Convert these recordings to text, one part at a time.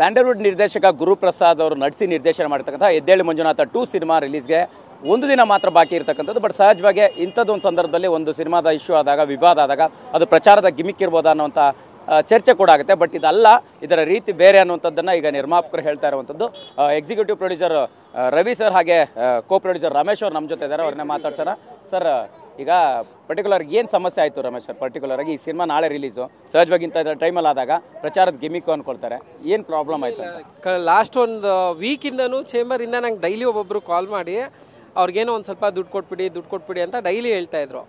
Sandalwood ನಿರ್ದೇಶಕ ಗುರುಪ್ರಸಾದ್ ಅವರು ನಡೆಸಿ ನಿರ್ದೇಶನ ಮಾಡಿರ್ತಕ್ಕಂಥ ಎದ್ದೇಳು ಮಂಜುನಾಥ 2 ಸಿನಿಮಾ ರಿಲೀಸ್ಗೆ ಒಂದು ದಿನ ಮಾತ್ರ ಬಾಕಿ ಇರತಕ್ಕಂಥದ್ದು. ಬಟ್ ಸಹಜವಾಗಿ ಇಂಥದ್ದೊಂದು ಸಂದರ್ಭದಲ್ಲಿ ಒಂದು ಸಿನಿಮಾದ ಇಶ್ಯೂ ಆದಾಗ, ವಿವಾದ ಆದಾಗ ಅದು ಪ್ರಚಾರದ ಗಿಮಿಕ್ ಇರ್ಬೋದಾ ಅನ್ನೋಂಥ ಚರ್ಚೆ ಕೂಡ ಆಗುತ್ತೆ. ಬಟ್ ಇದಲ್ಲ, ಇದರ ರೀತಿ ಬೇರೆ ಅನ್ನುವಂಥದ್ದನ್ನು ಈಗ ನಿರ್ಮಾಪಕರು ಹೇಳ್ತಾ ಇರುವಂಥದ್ದು. ಎಕ್ಸಿಕ್ಯೂಟಿವ್ ಪ್ರೊಡ್ಯೂಸರ್ ರವಿ ಸರ್ ಹಾಗೆ ಕೋ ಪ್ರೊಡ್ಯೂಸರ್ ರಮೇಶ್ ಅವರು ನಮ್ಮ ಜೊತೆ ಇದ್ದಾರೆ. ಅವ್ರನ್ನೇ ಮಾತಾಡ್ಸೋಣ. ಸರ್, ಈಗ ಪರ್ಟಿಕ್ಯುಲರ್ ಏನು ಸಮಸ್ಯೆ ಆಯಿತು ರಮೇಶ್ ಸರ್? ಪರ್ಟಿಕ್ಯುಲರ್ ಆಗಿ ಈ ಸಿನಿಮಾ ನಾಳೆ ರಿಲೀಸು, ಸಹಜವಾಗಿ ಇಂಥ ಟೈಮಲ್ಲಿ ಆದಾಗ ಪ್ರಚಾರದ ಗಿಮಿಕ್ಕು ಅಂದ್ಕೊಳ್ತಾರೆ. ಏನು ಪ್ರಾಬ್ಲಮ್ ಆಯಿತು? ಲಾಸ್ಟ್ ಒಂದು ವೀಕಿಂದನೂ ಚೇಂಬರಿಂದ ನಂಗೆ ಡೈಲಿ ಒಬ್ಬೊಬ್ಬರು ಕಾಲ್ ಮಾಡಿ ಅವ್ರಿಗೇನೋ ಒಂದು ಸ್ವಲ್ಪ ದುಡ್ಡು ಕೊಟ್ಬಿಡಿ ಅಂತ ಡೈಲಿ ಹೇಳ್ತಾಯಿದ್ರು.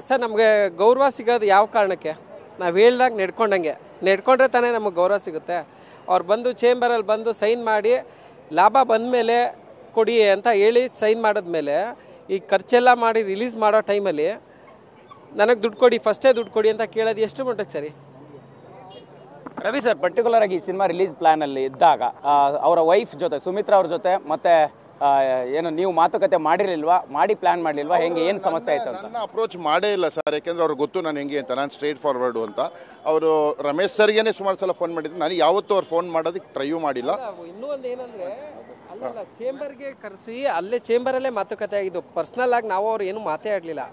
ಸರ್, ನಮಗೆ ಗೌರವ ಸಿಗೋದು ಯಾವ ಕಾರಣಕ್ಕೆ? ನಾವು ಹೇಳ್ದಾಗ ನಡ್ಕೊಂಡ್ರೆ ತಾನೇ ನಮಗೆ ಗೌರವ ಸಿಗುತ್ತೆ. ಅವ್ರು ಬಂದು ಚೇಂಬರಲ್ಲಿ ಬಂದು ಸೈನ್ ಮಾಡಿ ಲಾಭ ಬಂದಮೇಲೆ ಕೊಡಿ ಅಂತ ಹೇಳಿ ಸೈನ್ ಮಾಡಿದ್ಮೇಲೆ ಈ ಖರ್ಚೆಲ್ಲ ಮಾಡಿ ರಿಲೀಸ್ ಮಾಡೋ ಟೈಮಲ್ಲಿ ನನಗೆ ಫಸ್ಟೇ ದುಡ್ಡು ಕೊಡಿ ಅಂತ ಕೇಳೋದು ಎಷ್ಟು ಮಟ್ಟಕ್ಕೆ ಸರಿ? ರವಿ ಸರ್, ಪರ್ಟಿಕ್ಯುಲರ್ ಆಗಿ ಈ ಸಿನಿಮಾ ರಿಲೀಸ್ ಪ್ಲಾನಲ್ಲಿ ಇದ್ದಾಗ ಅವರ ವೈಫ್ ಜೊತೆ, ಸುಮಿತ್ರಾ ಅವ್ರ ಜೊತೆ ಮತ್ತೆ ಏನು ನೀವು ಮಾತುಕತೆ ಮಾಡಿರಲಿಲ್ವಾ? ಮಾಡಿ ಪ್ಲಾನ್ ಮಾಡಲಿಲ್ವಾ? ಹೆಂಗೆ, ಏನು ಸಮಸ್ಯೆ ಆಯಿತು ಅಂತ? ನನ್ನ ಅಪ್ರೋಚ್ ಮಾಡೇ ಇಲ್ಲ ಸರ್, ಯಾಕೆಂದ್ರೆ ಅವ್ರಿಗೆ ಗೊತ್ತು ನಾನು ಹೆಂಗೆ ಅಂತ. ನಾನು ಸ್ಟ್ರೇಟ್ ಫಾರ್ವರ್ಡು ಅಂತ. ಅವರು ರಮೇಶ್ ಸರ್ಗೇನೆ ಸುಮಾರು ಸಲ ಫೋನ್ ಮಾಡಿದ್ರು. ನಾನು ಯಾವತ್ತೂ ಅವ್ರು ಫೋನ್ ಮಾಡೋದಕ್ಕೆ ಟ್ರೈಯೂ ಮಾಡಿಲ್ಲ. ಇನ್ನೂ ಒಂದು ಏನಂದರೆ, ಅಲ್ಲ ಚೇಂಬರ್ಗೆ ಕರೆಸಿ ಅಲ್ಲೇ ಚೇಂಬರಲ್ಲೇ ಮಾತುಕತೆ ಆಗಿದ್ದು. ಪರ್ಸ್ನಲ್ ಆಗಿ ನಾವು ಅವ್ರು ಏನು ಮಾತೇ ಆಡಲಿಲ್ಲ.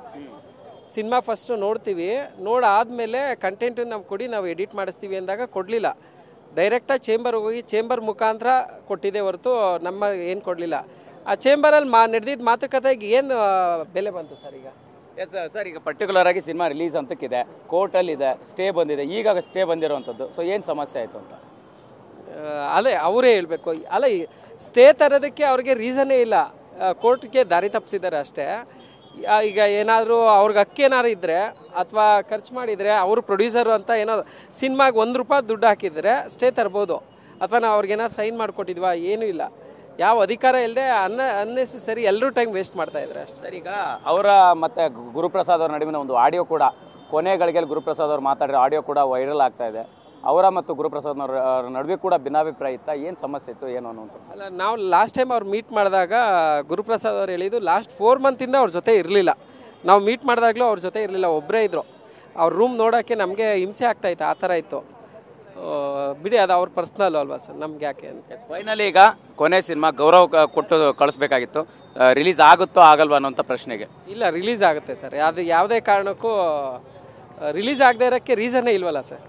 ಸಿನಿಮಾ ಫಸ್ಟು ನೋಡ್ತೀವಿ, ನೋಡಾದ್ಮೇಲೆ ಕಂಟೆಂಟ್ ನಾವು ಕೊಡಿ, ನಾವು ಎಡಿಟ್ ಮಾಡಿಸ್ತೀವಿ ಅಂದಾಗ ಕೊಡಲಿಲ್ಲ. ಡೈರೆಕ್ಟಾಗಿ ಚೇಂಬರ್ಗೆ ಹೋಗಿ ಚೇಂಬರ್ ಮುಖಾಂತರ ಕೊಟ್ಟಿದೆ ಹೊರತು ನಮ್ಮ ಏನು ಕೊಡಲಿಲ್ಲ. ಆ ಚೇಂಬರಲ್ಲಿ ನಡೆದಿದ್ದ ಮಾತುಕತೆಗೆ ಏನು ಬೆಲೆ ಬಂತು ಸರ್ ಈಗ? ಎಸ್ ಸರ್, ಈಗ ಪರ್ಟಿಕ್ಯುಲರ್ ಆಗಿ ಸಿನಿಮಾ ರಿಲೀಸ್ ಅಂತಕ್ಕಿದೆ, ಕೋರ್ಟಲ್ಲಿದೆ, ಸ್ಟೇ ಬಂದಿದೆ, ಈಗ ಸ್ಟೇ ಬಂದಿರೋವಂಥದ್ದು. ಸೊ ಏನು ಸಮಸ್ಯೆ ಆಯಿತು ಅಂತ? ಅಲ್ಲೇ ಅವರೇ ಹೇಳಬೇಕು. ಅಲ್ಲ, ಸ್ಟೇ ತರೋದಕ್ಕೆ ಅವ್ರಿಗೆ ರೀಸನ್ನೇ ಇಲ್ಲ. ಕೋರ್ಟ್ಗೆ ದಾರಿ ತಪ್ಪಿಸಿದ್ದಾರೆ ಅಷ್ಟೇ. ಈಗ ಏನಾದರೂ ಅವ್ರಿಗೆ ಹಕ್ಕೇನಾದ್ರು ಇದ್ದರೆ ಅಥವಾ ಖರ್ಚು ಮಾಡಿದರೆ, ಅವರು ಪ್ರೊಡ್ಯೂಸರು ಅಂತ ಏನಾದ್ರು ಸಿನಿಮಾಗೆ ₹1 ದುಡ್ಡು ಹಾಕಿದರೆ ಸ್ಟೇ ತರ್ಬೋದು. ಅಥವಾ ನಾವು ಅವ್ರಿಗೇನಾದ್ರು ಸೈನ್ ಮಾಡಿಕೊಟ್ಟಿದ್ವಾ? ಏನೂ ಇಲ್ಲ. ಯಾವ ಅಧಿಕಾರ ಇಲ್ಲದೆ ಅನ್ನೆಸೆಸರಿ ಎಲ್ಲರೂ ಟೈಮ್ ವೇಸ್ಟ್ ಮಾಡ್ತಾ ಇದ್ದಾರೆ ಅಷ್ಟೇ. ಸರ್, ಈಗ ಅವರ ಮತ್ತು ಗುರುಪ್ರಸಾದ್ ಅವ್ರ ನಡುವಿನ ಒಂದು ಆಡಿಯೋ ಕೂಡ, ಕೊನೆ ಗಳಿಗೆಯಲ್ಲಿ ಗುರುಪ್ರಸಾದ್ ಅವ್ರು ಮಾತಾಡಿರೋ ಆಡಿಯೋ ಕೂಡ ವೈರಲ್ ಆಗ್ತಾ ಇದೆ. ಅವರ ಮತ್ತು ಗುರುಪ್ರಸಾದ್ನವ್ರ ನಡುವೆ ಕೂಡ ಭಿನ್ನಾಭಿಪ್ರಾಯ ಇತ್ತಾ? ಏನು ಸಮಸ್ಯೆ ಇತ್ತು, ಏನು ಅನ್ನುವಂಥ? ಅಲ್ಲ, ನಾವು ಲಾಸ್ಟ್ ಟೈಮ್ ಅವ್ರು ಮೀಟ್ ಮಾಡಿದಾಗ ಗುರುಪ್ರಸಾದ್ ಅವ್ರು ಹೇಳಿದ್ದು ಲಾಸ್ಟ್ 4 ಮಂತಿಂದ ಅವ್ರ ಜೊತೆ ಇರಲಿಲ್ಲ. ನಾವು ಮೀಟ್ ಮಾಡಿದಾಗಲೂ ಅವ್ರ ಜೊತೆ ಇರಲಿಲ್ಲ, ಒಬ್ಬರೇ ಇದ್ದರು. ಅವ್ರ ರೂಮ್ ನೋಡೋಕ್ಕೆ ನಮಗೆ ಹಿಂಸೆ ಆಗ್ತಾಯಿತ್ತು, ಆ ಥರ ಇತ್ತು. ಬಿಡಿ, ಅದು ಅವ್ರ ಪರ್ಸ್ನಲ್ ಅಲ್ವಾ ಸರ್, ನಮ್ಗೆ ಯಾಕೆ ಅಂತ. ಫೈನಲಿ ಈಗ ಕೊನೆ ಸಿನಿಮಾ ಗೌರವ ಕೊಟ್ಟು ಕಳಿಸ್ಬೇಕಾಗಿತ್ತು. ರಿಲೀಸ್ ಆಗುತ್ತೋ ಆಗಲ್ವಾ ಅನ್ನೋಂಥ ಪ್ರಶ್ನೆಗೆ? ಇಲ್ಲ, ರಿಲೀಸ್ ಆಗುತ್ತೆ ಸರ್. ಅದು ಯಾವುದೇ ಕಾರಣಕ್ಕೂ ರಿಲೀಸ್ ಆಗದೆ ಇರೋಕ್ಕೆ ರೀಸನ್ನೇ ಇಲ್ವಲ್ಲ ಸರ್.